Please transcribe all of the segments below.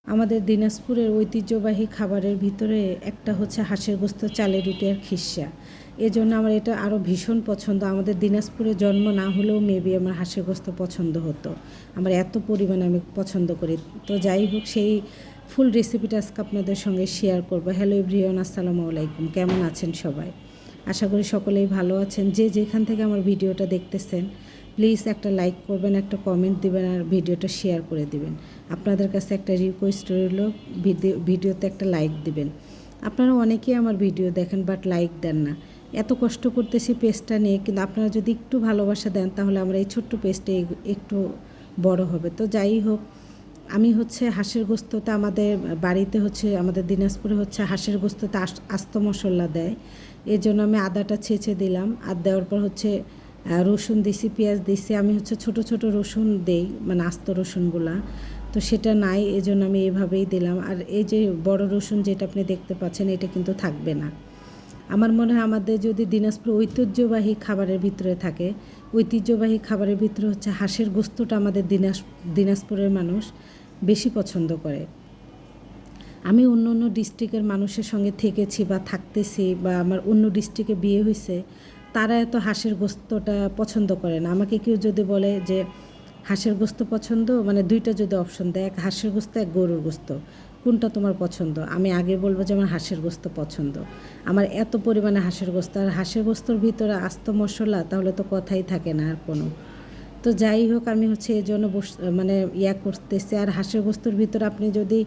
আমাদের দিনাজপুরের ঐতিহ্যবাহী খাবারের ভিতরে একটা হচ্ছে হাঁসের গোস্ত, চালের রুটি আর খিরসা। এজন্য আমার এটা আরও ভীষণ পছন্দ। আমাদের দিনাজপুরে জন্ম না হলেও মেবি আমার হাঁসের গোস্ত পছন্দ হতো। আমার এত পরিমাণে আমি পছন্দ করি। তো যাই হোক, সেই ফুল রেসিপিটা আজকে আপনাদের সঙ্গে শেয়ার করবো। হ্যালো এভরিওয়ান, আসসালামু আলাইকুম। কেমন আছেন সবাই? আশা করি সকলেই ভালো আছেন। যে যেখান থেকে আমার ভিডিওটা দেখতেছেন, প্লিজ একটা লাইক করবেন, একটা কমেন্ট দিবেন আর ভিডিওটা শেয়ার করে দিবেন। আপনাদের কাছে একটা রিকোয়েস্ট রইল, ভিডিওতে একটা লাইক দিবেন। আপনারা অনেকেই আমার ভিডিও দেখেন বাট লাইক দেন না। এত কষ্ট করতেছি পেজটা নিয়ে, কিন্তু আপনারা যদি একটু ভালোবাসা দেন তাহলে আমরা এই ছোট্ট পেজটা একটু বড় হবে। তো যাই হোক, আমি হচ্ছে হাঁসের গোস্ততে আমাদের বাড়িতে হচ্ছে, আমাদের দিনাজপুরে হচ্ছে হাঁসের গোস্ততে আস্ত মশলা দেয়। এর জন্য আমি আদাটা ছেঁচে দিলাম। আর দেওয়ার পর হচ্ছে রসুন দিছি, পেঁয়াজ দিছি। আমি হচ্ছে ছোট ছোট রসুন দেই, মানে আস্ত রসুনগুলা। তো সেটা নাই, এই জন্য আমি এভাবেই দিলাম। আর এই যে বড় রসুন যেটা আপনি দেখতে পাচ্ছেন, এটা কিন্তু থাকবে না। আমার মনে হয় আমাদের যদি দিনাজপুর ঐতিহ্যবাহী খাবারের ভিতরে থাকে, ঐতিহ্যবাহী খাবারের ভিতরে হচ্ছে হাঁসের গোস্তটা আমাদের দিনাজপুরের মানুষ বেশি পছন্দ করে। আমি অন্য অন্য ডিস্ট্রিক্টের মানুষের সঙ্গে থেকেছি বা থাকতেছি, বা আমার অন্য ডিস্ট্রিক্টে বিয়ে হয়েছে, তারা এত হাঁসের গোস্তটা পছন্দ করে না। আমাকে কেউ যদি বলে যে হাঁসের গোস্ত পছন্দ, মানে দুইটা যদি অপশন দেয়, এক হাঁসের গোস্ত, এক গরুর গোস্ত, কোনটা তোমার পছন্দ, আমি আগে বলবো যে আমার হাঁসের গোস্ত পছন্দ। আমার এত পরিমাণে হাঁসের গোস্ত, আর হাঁসের গোস্তর ভিতরে আস্ত মশলা, তাহলে তো কথাই থাকে না আর কোনো। তো যাই হোক, আমি হচ্ছে এই জন্য মানে করতেছি। আর হাঁসের গোস্তর ভিতরে আপনি যদি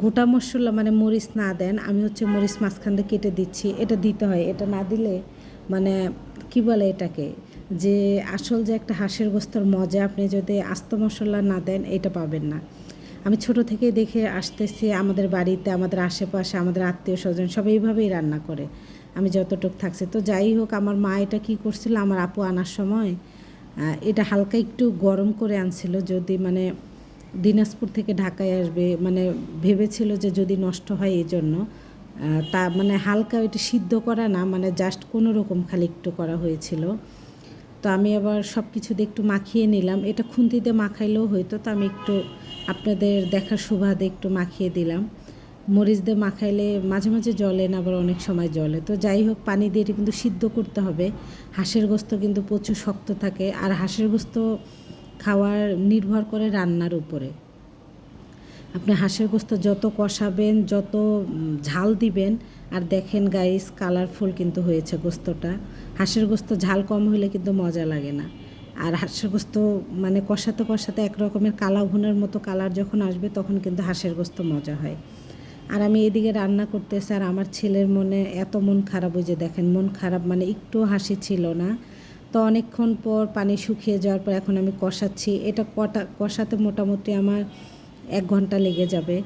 গোটা মশলা মানে মরিচ না দেন, আমি হচ্ছে মরিচ মাঝখান দিয়ে কেটে দিচ্ছি। এটা দিতে হয়, এটা না দিলে মানে কি বলে এটাকে, যে আসল যে একটা হাঁসের গোস্তর মজা, আপনি যদি আস্ত মশলা না দেন এটা পাবেন না। আমি ছোট থেকেই দেখে আসতেছি, আমাদের বাড়িতে, আমাদের আশেপাশে, আমাদের আত্মীয় স্বজন সবাই এইভাবেই রান্না করে, আমি যতটুক থাকছি। তো যাই হোক, আমার মা এটা কী করছিল, আমার আপু আনার সময় এটা হালকা একটু গরম করে আনছিল, যদি মানে দিনাজপুর থেকে ঢাকায় আসবে, মানে ভেবেছিল যে যদি নষ্ট হয় এই জন্য। তা মানে হালকা ওইটা সিদ্ধ করা না, মানে জাস্ট কোনো রকম খালি একটু করা হয়েছিল। তো আমি আবার সব কিছু দিয়ে একটু মাখিয়ে নিলাম। এটা খুন্তিতে মাখাইলেও হয়তো, তো আমি একটু আপনাদের দেখার সুবাদে একটু মাখিয়ে দিলাম। মরিচ দিয়ে মাখাইলে মাঝে মাঝে জ্বলে না, আবার অনেক সময় জ্বলে। তো যাই হোক, পানি দিয়ে এটা কিন্তু সিদ্ধ করতে হবে। হাঁসের গোস্ত কিন্তু প্রচুর শক্ত থাকে, আর হাঁসের গোস্ত খাওয়ার নির্ভর করে রান্নার উপরে। আপনি হাঁসের গোস্ত যত কষাবেন, যত ঝাল দিবেন, আর দেখেন গাইস, কালারফুল কিন্তু হয়েছে গোস্তটা। হাঁসের গোস্ত ঝাল কম হলে কিন্তু মজা লাগে না। আর হাঁসের গোস্ত মানে কষাতে কষাতে এক রকমের কালা ভুনের মতো কালার যখন আসবে, তখন কিন্তু হাঁসের গোস্ত মজা হয়। আর আমি এদিকে রান্না করতেছি, আর আমার ছেলের মনে এত মন খারাপ, ওই যে দেখেন মন খারাপ, মানে একটু হাসি ছিল না। তো অনেকক্ষণ পর পানি শুকিয়ে যাওয়ার পর এখন আমি কষাচ্ছি। এটা কষাতে মোটামুটি আমার 1 ঘন্টা লেগে যাবে।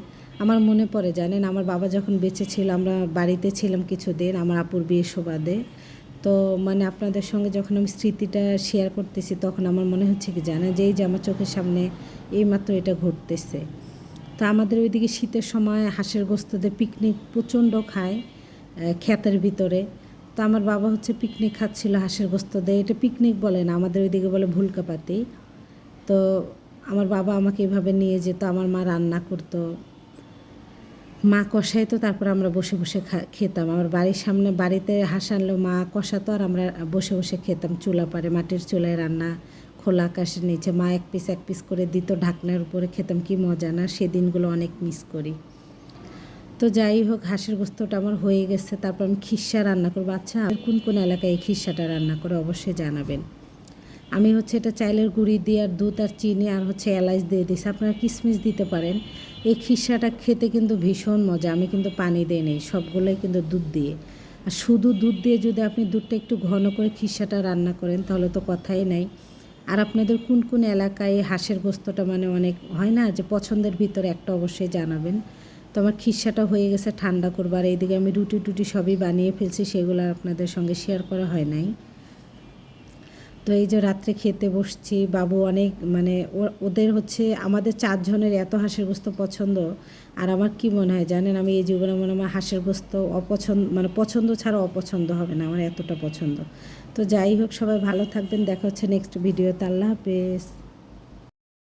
আমার মনে পড়ে, জানেন, আমার বাবা যখন বেঁচে ছিল, আমরা বাড়িতে ছিলাম কিছুদিন আমার আপুর বিয়ে সুবাদে। তো মানে আপনাদের সঙ্গে যখন আমি স্মৃতিটা শেয়ার করতেছি, তখন আমার মনে হচ্ছে কি জানেন, যে এই যে আমার চোখের সামনে এইমাত্র এটা ঘটতেছে। তো আমাদের ওইদিকে শীতের সময় হাঁসের গোস্ত দিয়ে পিকনিক প্রচণ্ড খায় ক্ষেতের ভিতরে। তো আমার বাবা হচ্ছে পিকনিক খাচ্ছিল হাঁসের গোস্ত দিয়ে। এটা পিকনিক বলে না, আমাদের ওইদিকে বলে ভুলকাপাতি। তো আমার বাবা আমাকে এভাবে নিয়ে যেত, আমার মা রান্না করতো, মা কষাইতো, তারপর আমরা বসে বসে খেতাম। আমার বাড়ির সামনে বাড়িতে হাঁস আনলেও মা কষাতো, আর আমরা বসে বসে খেতাম। চুলা পারে, মাটির চুলায় রান্না, খোলা আকাশের নিচে মা এক পিস করে দিত, ঢাকনার উপরে খেতাম। কি মজা না, সেদিনগুলো অনেক মিস করি। তো যাই হোক, হাঁসের গোস্তটা আমার হয়ে গেছে। তারপর আমি খিরসা রান্না করবো। আচ্ছা, কোন কোন এলাকায় এই খিরসাটা রান্না করে অবশ্যই জানাবেন। আমি হচ্ছে এটা চাইলের গুঁড়ি দিয়ে, আর দুধ আর চিনি আর হচ্ছে এলাচ দিয়ে দিছি। আপনারা কিশমিশ দিতে পারেন। এই খিরসাটা খেতে কিন্তু ভীষণ মজা। আমি কিন্তু পানি দিই নেই, সবগুলোই কিন্তু দুধ দিয়ে। আর শুধু দুধ দিয়ে যদি আপনি দুধটা একটু ঘন করে খিরসাটা রান্না করেন, তাহলে তো কথাই নাই। আর আপনাদের কোন কোন এলাকায় হাঁসের গোস্তটা মানে অনেক হয় না, যে পছন্দের ভিতরে একটা অবশ্যই জানাবেন। তো আমার খিরসাটা হয়ে গেছে, ঠান্ডা করবার। এইদিকে আমি রুটি টুটি সবই বানিয়ে ফেলছি, সেগুলো আপনাদের সঙ্গে শেয়ার করা হয় নাই। তো এই যে রাত্রে খেতে বসছি, বাবু অনেক মানে ওদের হচ্ছে, আমাদের 4 জনের এত হাঁসের গোস্ত পছন্দ। আর আমার কি মনে হয় জানেন, আমি এই জীবনে মনে আমার হাঁসের গোস্ত অপছন্দ, মানে পছন্দ ছাড়া অপছন্দ হবে না, আমার এতটা পছন্দ। তো যাই হোক, সবাই ভালো থাকবেন, দেখা হচ্ছে নেক্সট ভিডিওতে। আল্লাহ হাফেজ।